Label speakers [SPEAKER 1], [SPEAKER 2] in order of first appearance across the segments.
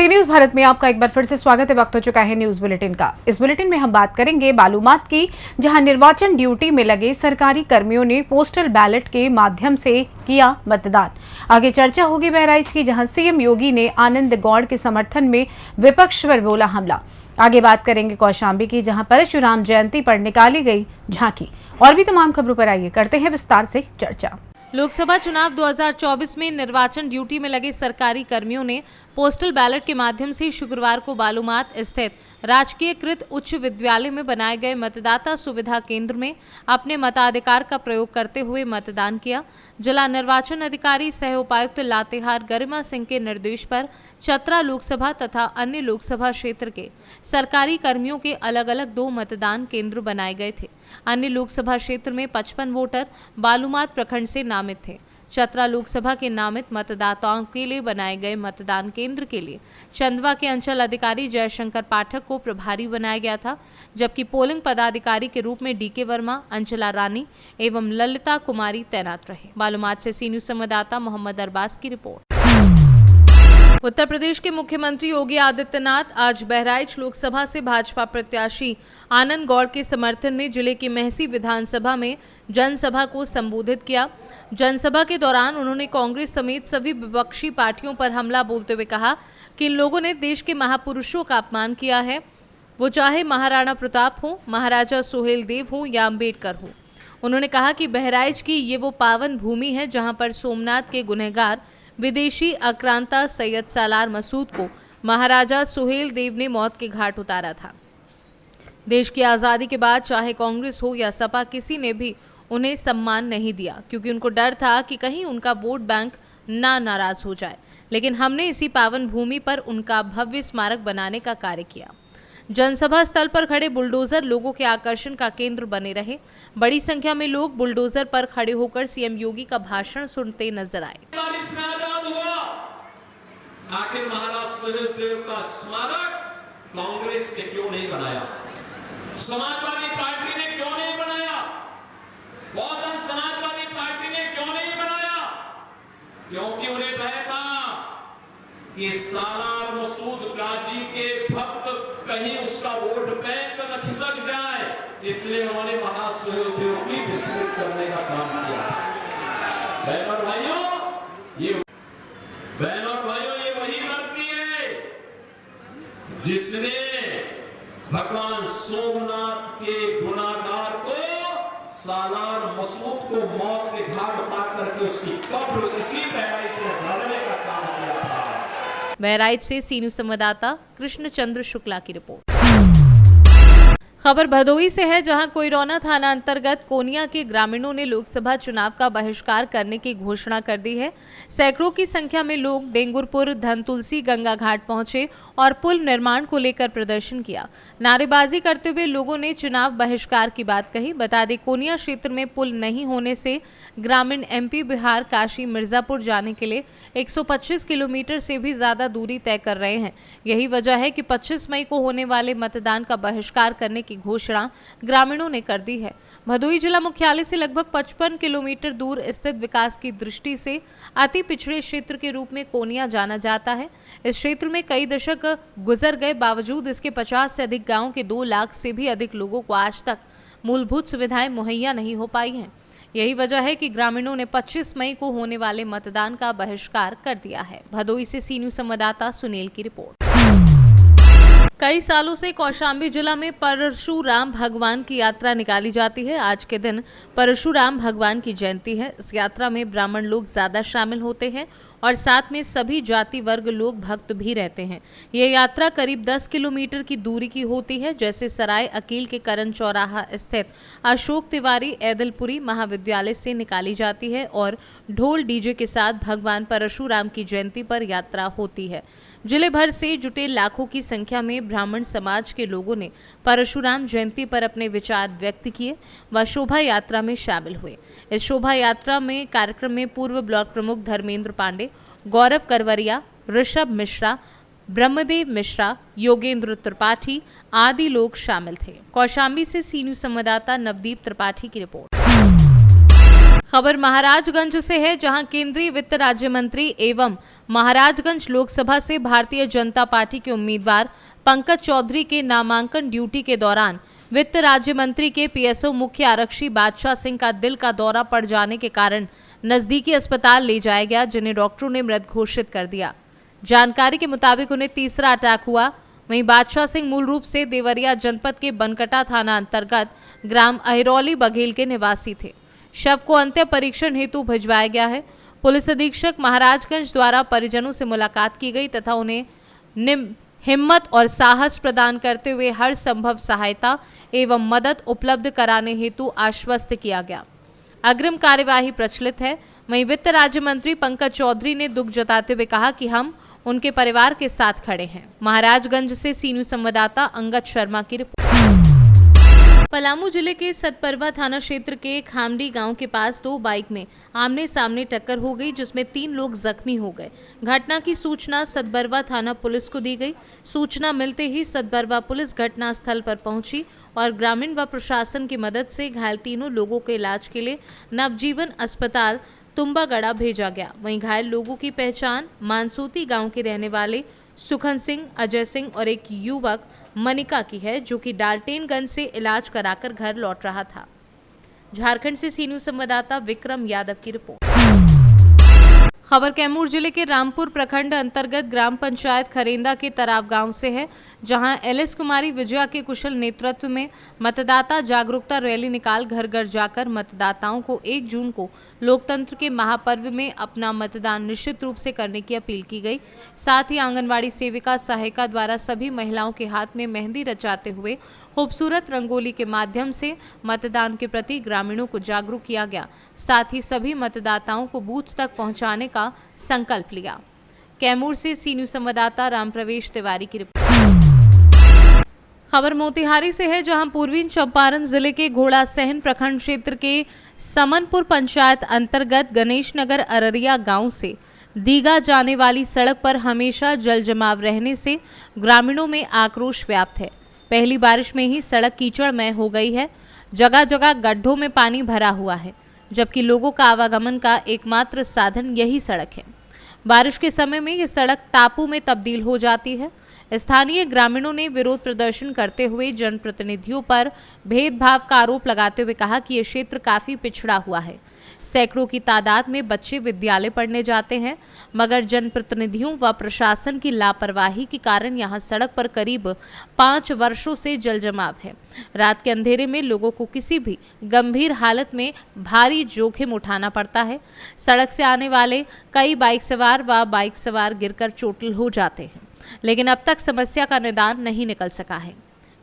[SPEAKER 1] सी news Bharat में आपका एक बार फिर से स्वागत है। वक्त हो चुका है न्यूज बुलेटिन का। इस बुलेटिन में हम बात करेंगे बालूमाथ की, जहां निर्वाचन ड्यूटी में लगे सरकारी कर्मियों ने पोस्टल बैलेट के माध्यम से किया मतदान। आगे चर्चा होगी बहराइच की, जहां सीएम योगी ने आनंद गौड़ के समर्थन में विपक्ष पर बोला हमला। आगे बात करेंगे कौशाम्बी की, जहां परशुराम जयंती पर निकाली गई झांकी। और भी तमाम खबरों पर आइए करते हैं विस्तार से चर्चा।
[SPEAKER 2] लोकसभा चुनाव 2024 में निर्वाचन ड्यूटी में लगे सरकारी कर्मियों ने पोस्टल बैलेट के माध्यम से शुक्रवार को बालूमाथ स्थित राजकीयकृत उच्च विद्यालय में बनाए गए मतदाता सुविधा केंद्र में अपने मताधिकार का प्रयोग करते हुए मतदान किया। जिला निर्वाचन अधिकारी सह उपायुक्त लातेहार गरिमा सिंह के निर्देश पर चतरा लोकसभा तथा अन्य लोकसभा क्षेत्र के सरकारी कर्मियों के अलग अलग 2 मतदान केंद्र बनाए गए थे। अन्य लोकसभा क्षेत्र में 55 वोटर बालूमाथ प्रखंड से नामित थे। चतरा लोकसभा के नामित मतदाताओं के लिए बनाए गए मतदान केंद्र के लिए चंदवा के अंचल अधिकारी जयशंकर पाठक को प्रभारी बनाया गया था, जबकि पोलिंग पदाधिकारी के रूप में डीके वर्मा, अंचला रानी एवं ललिता कुमारी तैनात रहे। बालूमाथ से सी न्यूज संवाददाता मोहम्मद अरबाज की रिपोर्ट। उत्तर प्रदेश के मुख्यमंत्री योगी आदित्यनाथ आज बहराइच लोकसभा से भाजपा प्रत्याशी आनंद गौड़ के समर्थन में जिले की महसी विधानसभा में जनसभा को संबोधित किया। जनसभा के दौरान उन्होंने कांग्रेस समेत सभी विपक्षी पार्टियों पर हमला बोलते हुए कहा कि इन लोगों ने देश के महापुरुषों का अपमान किया है, वो चाहे महाराणा प्रताप हो, महाराजा सुहेलदेव हो या अंबेडकर हो। उन्होंने कहा कि बहराइच की ये वो पावन भूमि है जहां पर सोमनाथ के गुनहगार विदेशी आक्रांता सैयद सालार मसूद को महाराजा सुहेलदेव ने मौत के घाट उतारा था। देश की आज़ादी के बाद चाहे कांग्रेस हो या सपा, किसी ने भी उन्हें सम्मान नहीं दिया, क्योंकि उनको डर था कि कहीं उनका वोट बैंक नाराज हो जाए। लेकिन हमने इसी पावन भूमि पर उनका भव्य स्मारक बनाने का कार्य किया। जनसभा स्थल पर खड़े बुलडोजर लोगों के आकर्षण का केंद्र बने रहे। बड़ी संख्या में लोग बुलडोजर पर खड़े होकर सीएम योगी का भाषण सुनते नजर आए।
[SPEAKER 3] आखिर महाराज सुहेलदेव का स्मारक कांग्रेस ने क्यों नहीं बनाया? समाजवादी पार्टी ने क्यों नहीं बनाया? बहुजन समाजवादी पार्टी ने क्यों नहीं बनाया? क्योंकि उन्हें भय था कि सालार मसूद गाजी के भक्त कहीं उसका वोट बैंक न खिसक जाए, इसलिए उन्होंने महाराज सुहेलदेव की विस्मृत करने का काम किया। बहनों और भाइयों, ये वही व्यक्ति है जिसने भगवान सोमनाथ के गुनाहगार को सालार मसूद को मौत के घाट पार करके उसकी कब्र इसी बहराइच में डालने का काम किया था।
[SPEAKER 2] बहराइच से सी न्यूज संवाददाता कृष्णचंद्र शुक्ला की रिपोर्ट। खबर भदोही से है, जहां कोइरौना थाना अंतर्गत कोनिया के ग्रामीणों ने लोकसभा चुनाव का बहिष्कार करने की घोषणा कर दी है। सैकड़ों की संख्या में लोग डेंगुरपुर, धनतुलसी, गंगा घाट पहुंचे और पुल निर्माण को लेकर प्रदर्शन किया। नारेबाजी करते हुए लोगों ने चुनाव बहिष्कार की बात कही। बता दें, कोनिया क्षेत्र में पुल नहीं होने से ग्रामीण एमपी बिहार काशी मिर्जापुर जाने के लिए 125 किलोमीटर से भी ज्यादा दूरी तय कर रहे हैं। यही वजह है कि 25 मई को होने वाले मतदान का बहिष्कार करने की घोषणा ग्रामीणों ने कर दी है। भदोही जिला मुख्यालय से लगभग 55 किलोमीटर दूर स्थित विकास की दृष्टि से अति पिछड़े क्षेत्र के रूप में कोनिया जाना जाता है। इस क्षेत्र में कई दशक गुजर गए, बावजूद इसके 50 से अधिक गांवों के 2 लाख से भी अधिक लोगों को आज तक मूलभूत सुविधाएं मुहैया नहीं हो पाई हैं। यही वजह है कि ग्रामीणों ने 25 मई को होने वाले मतदान का बहिष्कार कर दिया है। भदोही से सी न्यूज संवाददाता सुनील की रिपोर्ट। कई सालों से कौशाम्बी जिला में परशुराम भगवान की यात्रा निकाली जाती है। आज के दिन परशुराम भगवान की जयंती है। इस यात्रा में ब्राह्मण लोग ज्यादा शामिल होते हैं और साथ में सभी जाति वर्ग लोग भक्त भी रहते हैं। यह यात्रा करीब 10 किलोमीटर की दूरी की होती है। जैसे सराय अकील के करण चौराहा स्थित अशोक तिवारी ऐदलपुरी महाविद्यालय से निकाली जाती है और ढोल डीजे के साथ भगवान परशुराम की जयंती पर यात्रा होती है। जिले भर से जुटे लाखों की संख्या में ब्राह्मण समाज के लोगों ने परशुराम जयंती पर अपने विचार व्यक्त किए व शोभा यात्रा में शामिल हुए। इस शोभा यात्रा में कार्यक्रम में पूर्व ब्लॉक प्रमुख धर्मेंद्र पांडे, गौरव करवरिया, ऋषभ मिश्रा, ब्रह्मदेव मिश्रा, योगेंद्र त्रिपाठी आदि लोग शामिल थे। कौशाम्बी से सी न्यूज संवाददाता नवदीप त्रिपाठी की रिपोर्ट। खबर महाराजगंज से है, जहां केंद्रीय वित्त राज्य मंत्री एवं महाराजगंज लोकसभा से भारतीय जनता पार्टी के उम्मीदवार पंकज चौधरी के नामांकन ड्यूटी के दौरान वित्त राज्य मंत्री के पीएसओ मुख्य आरक्षी बादशाह सिंह का दिल का दौरा पड़ जाने के कारण नजदीकी अस्पताल ले जाया गया, जिन्हें डॉक्टरों ने मृत घोषित कर दिया। जानकारी के मुताबिक उन्हें तीसरा अटैक हुआ। वहीं बादशाह सिंह मूल रूप से देवरिया जनपद के बनकटा थाना अंतर्गत ग्राम अहिरौली बघेल के निवासी थे। शव को अंतिम परीक्षण हेतु भिजवाया गया है। पुलिस अधीक्षक महाराजगंज द्वारा परिजनों से मुलाकात की गई तथा उन्हें हिम्मत और साहस प्रदान करते हुए हर संभव सहायता एवं मदद उपलब्ध कराने हेतु आश्वस्त किया गया। अग्रिम कार्यवाही प्रचलित है। वहीं वित्त राज्य मंत्री पंकज चौधरी ने दुख जताते हुए कहा कि हम उनके परिवार के साथ खड़े हैं। महाराजगंज से सी न्यूज संवाददाता अंगद शर्मा की रिपोर्ट। पलामू जिले के सतपरवा थाना क्षेत्र के खामडी गांव के पास दो बाइक में आमने सामने टक्कर हो गई, जिसमें 3 लोग जख्मी हो गए। घटना की सूचना सतबरवा थाना पुलिस को दी गई। सूचना मिलते ही सतबरवा पुलिस घटनास्थल पर पहुंची और ग्रामीण व प्रशासन की मदद से घायल तीनों लोगों के इलाज के लिए नवजीवन अस्पताल तुम्बागढ़ा भेजा गया। वहीं घायल लोगों की पहचान मानसूती गांव के रहने वाले सुखन सिंह, अजय सिंह और एक युवक मनिका की है, जो कि डाल्टेनगंज से इलाज कराकर घर लौट रहा था। झारखंड से सी न्यूज संवाददाता विक्रम यादव की रिपोर्ट। खबर कैमूर जिले के रामपुर प्रखंड अंतर्गत ग्राम पंचायत खरेंदा के तराव गांव से है, जहां एलएस कुमारी विजया के कुशल नेतृत्व में मतदाता जागरूकता रैली निकाल घर घर जाकर मतदाताओं को 1 जून को लोकतंत्र के महापर्व में अपना मतदान निश्चित रूप से करने की अपील की गई। साथ ही आंगनवाड़ी सेविका सहायिका द्वारा सभी महिलाओं के हाथ में मेहंदी रचाते हुए खूबसूरत रंगोली के माध्यम से मतदान के प्रति ग्रामीणों को जागरूक किया गया। साथ ही सभी मतदाताओं को बूथ तक पहुंचाने का संकल्प लिया। कैमूर से सी न्यूज संवाददाता राम प्रवेश तिवारी की रिपोर्ट। खबर मोतिहारी से है, जहां पूर्वी चंपारण जिले के घोड़ा सहन प्रखंड क्षेत्र के समनपुर पंचायत अंतर्गत गणेश नगर अररिया गांव से दीघा जाने वाली सड़क पर हमेशा जल जमाव रहने से ग्रामीणों में आक्रोश व्याप्त है। पहली बारिश में ही सड़क कीचड़मय हो गई है। जगह जगह गड्ढों में पानी भरा हुआ है, जबकि लोगों का आवागमन का एकमात्र साधन यही सड़क है। बारिश के समय में ये सड़क टापू में तब्दील हो जाती है। स्थानीय ग्रामीणों ने विरोध प्रदर्शन करते हुए जनप्रतिनिधियों पर भेदभाव का आरोप लगाते हुए कहा कि ये क्षेत्र काफी पिछड़ा हुआ है। सैकड़ों की तादाद में बच्चे विद्यालय पढ़ने जाते हैं, मगर जनप्रतिनिधियों व प्रशासन की लापरवाही के कारण यहां सड़क पर करीब 5 वर्षों से जल जमाव है। रात के अंधेरे में लोगों को किसी भी गंभीर हालत में भारी जोखिम उठाना पड़ता है। सड़क से आने वाले कई बाइक सवार गिरकर चोटिल हो जाते हैं, लेकिन अब तक समस्या का निदान नहीं निकल सका है।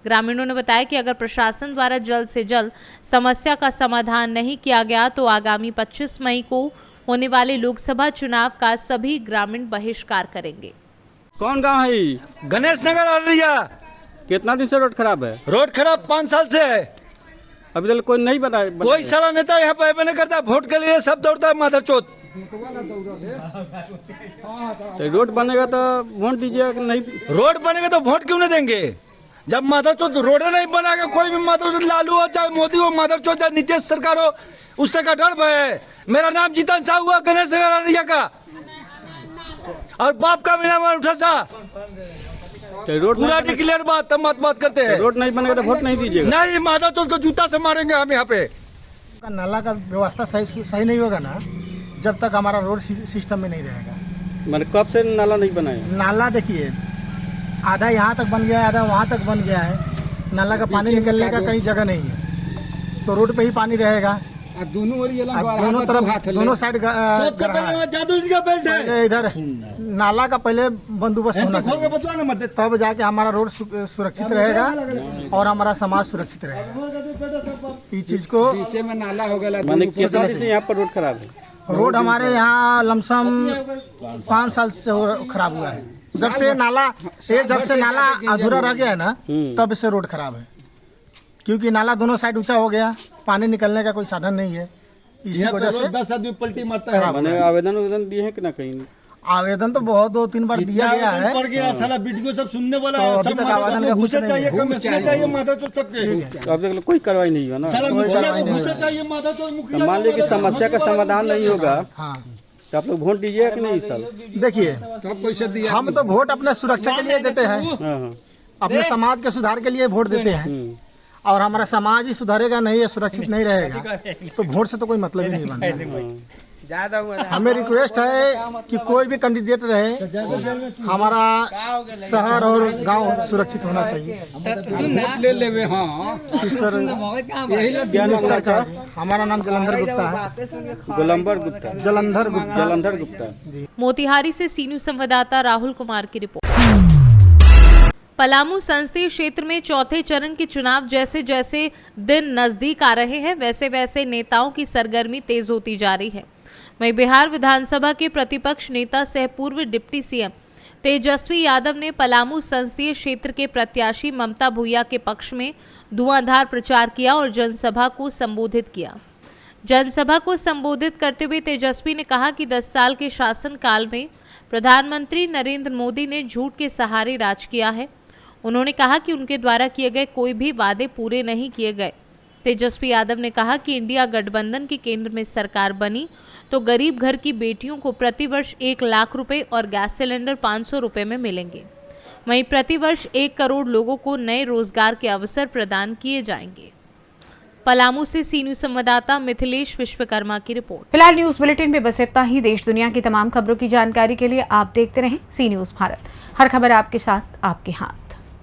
[SPEAKER 2] ग्रामीणों ने बताया कि अगर प्रशासन द्वारा जल्द से जल्द समस्या का समाधान नहीं किया गया तो आगामी 25 मई को होने वाले लोकसभा चुनाव का सभी ग्रामीण बहिष्कार करेंगे।
[SPEAKER 4] कौन गांव है?
[SPEAKER 5] गणेश नगर अररिया।
[SPEAKER 4] कितना दिन से रोड खराब है?
[SPEAKER 5] रोड खराब 5 साल से है।
[SPEAKER 4] अभी तक कोई नहीं बना
[SPEAKER 5] कोई सारा नेता यहाँ पे नहीं करता। वोट के लिए सब दौड़ता है माधरचोद।
[SPEAKER 4] तो रोड बनेगा तो वोट दीजिएगा कि नहीं?
[SPEAKER 5] रोड बनेगा तो वोट क्यों नहीं देंगे? जब माधरचोद रोड नहीं बनाएगा, कोई भी माधरचोद, लालू हो चाहे मोदी हो, माधरचोद चाहे नीतीश सरकार हो, उससे का डर है। मेरा नाम जीतन शाह हुआ, गणेश नगर अररिया का, और बाप का भी नाम उठा सा।
[SPEAKER 4] रोड
[SPEAKER 5] पूरा डिक्लेयर बात बात करते हैं।
[SPEAKER 4] रोड नहीं बनेगा तो वोट नहीं दीजिएगा?
[SPEAKER 5] नहीं, माधरचोद को जूता से मारेंगे हम यहाँ पे।
[SPEAKER 6] नाला का व्यवस्था सही नहीं होगा ना, जब तक हमारा रोड सिस्टम में नहीं रहेगा।
[SPEAKER 4] मैंने कब से नाला नहीं बनाया?
[SPEAKER 6] नाला देखिए, आधा यहाँ तक बन गया है, आधा वहाँ तक बन गया है। नाला का पानी निकलने का कहीं जगह नहीं है, तो रोड पे ही पानी रहेगा। दोनों तरफ, दोनों साइड
[SPEAKER 5] जादू जी का बेल्ट है।
[SPEAKER 6] इधर नाला का पहले बंदोबस्त होना चाहिए, तब जाके हमारा रोड सुरक्षित रहेगा और हमारा समाज सुरक्षित रहेगा। इस चीज को
[SPEAKER 4] मैंने कितना दिन से यहाँ पर रोड खराब है?
[SPEAKER 6] रोड हमारे यहाँ लमसम 5 साल से खराब हुआ है। जब से नाला अधूरा रह गया है ना, तब से रोड खराब है, क्योंकि नाला दोनों साइड ऊंचा हो गया, पानी निकलने का कोई साधन नहीं है। इसी वजह से
[SPEAKER 5] 10 आदमी पलटी मारता है।
[SPEAKER 4] मैंने आवेदन दिए हैं कि ना? कहीं
[SPEAKER 6] आवेदन तो बहुत 2-3 बार दिया गया है।
[SPEAKER 5] पड़ गया साला वीडियो सब सुनने वाला
[SPEAKER 6] तो
[SPEAKER 5] है,
[SPEAKER 6] अभी
[SPEAKER 5] सब
[SPEAKER 6] तक आवेदन का कुछ
[SPEAKER 5] घुसे
[SPEAKER 6] नहीं
[SPEAKER 5] चाहिए,
[SPEAKER 6] है।
[SPEAKER 5] कमिश्नर चाहिए, माता चोद सबके
[SPEAKER 4] तो अब तक कोई कार्रवाई नहीं हुआ ना।
[SPEAKER 5] साला
[SPEAKER 6] कोई
[SPEAKER 5] मुखिया
[SPEAKER 6] कार्रवाई
[SPEAKER 5] को
[SPEAKER 6] नहीं
[SPEAKER 5] घुसे
[SPEAKER 6] हुआ।
[SPEAKER 5] चाहिए, माता चोद
[SPEAKER 4] तो
[SPEAKER 5] मुखिया
[SPEAKER 4] मान लीजिए कि समस्या का समाधान नहीं होगा
[SPEAKER 6] हाँ
[SPEAKER 4] तो आप लोग वोट दीजिएगा कि नहीं इस साल?
[SPEAKER 6] देखिए हम तो वोट अपने सुरक्षा के लिए देते हैं,
[SPEAKER 4] हाँ हाँ।
[SPEAKER 6] अपने समाज के सुधार के लिए वोट देते हैं, और हमारा समाज ही सुधरेगा नहीं या सुरक्षित नहीं रहेगा तो वोट से तो कोई मतलब ही नहीं बनता। हमें रिक्वेस्ट है कि कोई भी कैंडिडेट रहे, हमारा शहर और गांव सुरक्षित होना चाहिए।
[SPEAKER 5] ले लेवे। हाँ
[SPEAKER 6] इस तरह का हमारा नाम जलंधर गुप्ता है।
[SPEAKER 4] गोलंबर गुप्ता,
[SPEAKER 6] जलंधर गुप्ता।
[SPEAKER 4] जलंधर गुप्ता।
[SPEAKER 2] मोतिहारी से सी न्यूज संवाददाता राहुल कुमार की रिपोर्ट। पलामू संसदीय क्षेत्र में चौथे चरण के चुनाव जैसे जैसे दिन नजदीक आ रहे हैं वैसे वैसे नेताओं की सरगर्मी तेज होती जा रही है। वहीं बिहार विधानसभा के प्रतिपक्ष नेता सह पूर्व डिप्टी सीएम तेजस्वी यादव ने पलामू संसदीय क्षेत्र के प्रत्याशी ममता भूया के पक्ष में धुआंधार प्रचार किया और जनसभा को संबोधित किया। जनसभा को संबोधित करते हुए तेजस्वी ने कहा कि 10 साल के शासनकाल में प्रधानमंत्री नरेंद्र मोदी ने झूठ के सहारे राज किया है। उन्होंने कहा कि उनके द्वारा किए गए कोई भी वादे पूरे नहीं किए गए। तेजस्वी यादव ने कहा कि इंडिया गठबंधन की केंद्र में सरकार बनी तो गरीब घर की बेटियों को प्रतिवर्ष 1 लाख रुपए और गैस सिलेंडर 500 रुपए में मिलेंगे। वहीं प्रतिवर्ष 1 करोड़ लोगों को नए रोजगार के अवसर प्रदान किए जाएंगे। पलामू से सी न्यूज संवाददाता मिथिलेश विश्वकर्मा की रिपोर्ट।
[SPEAKER 1] फिलहाल न्यूज बुलेटिन में बस इतना ही। देश दुनिया की तमाम खबरों की जानकारी के लिए आप देखते रहें सी न्यूज भारत। हर खबर आपके साथ, आपके हाथ।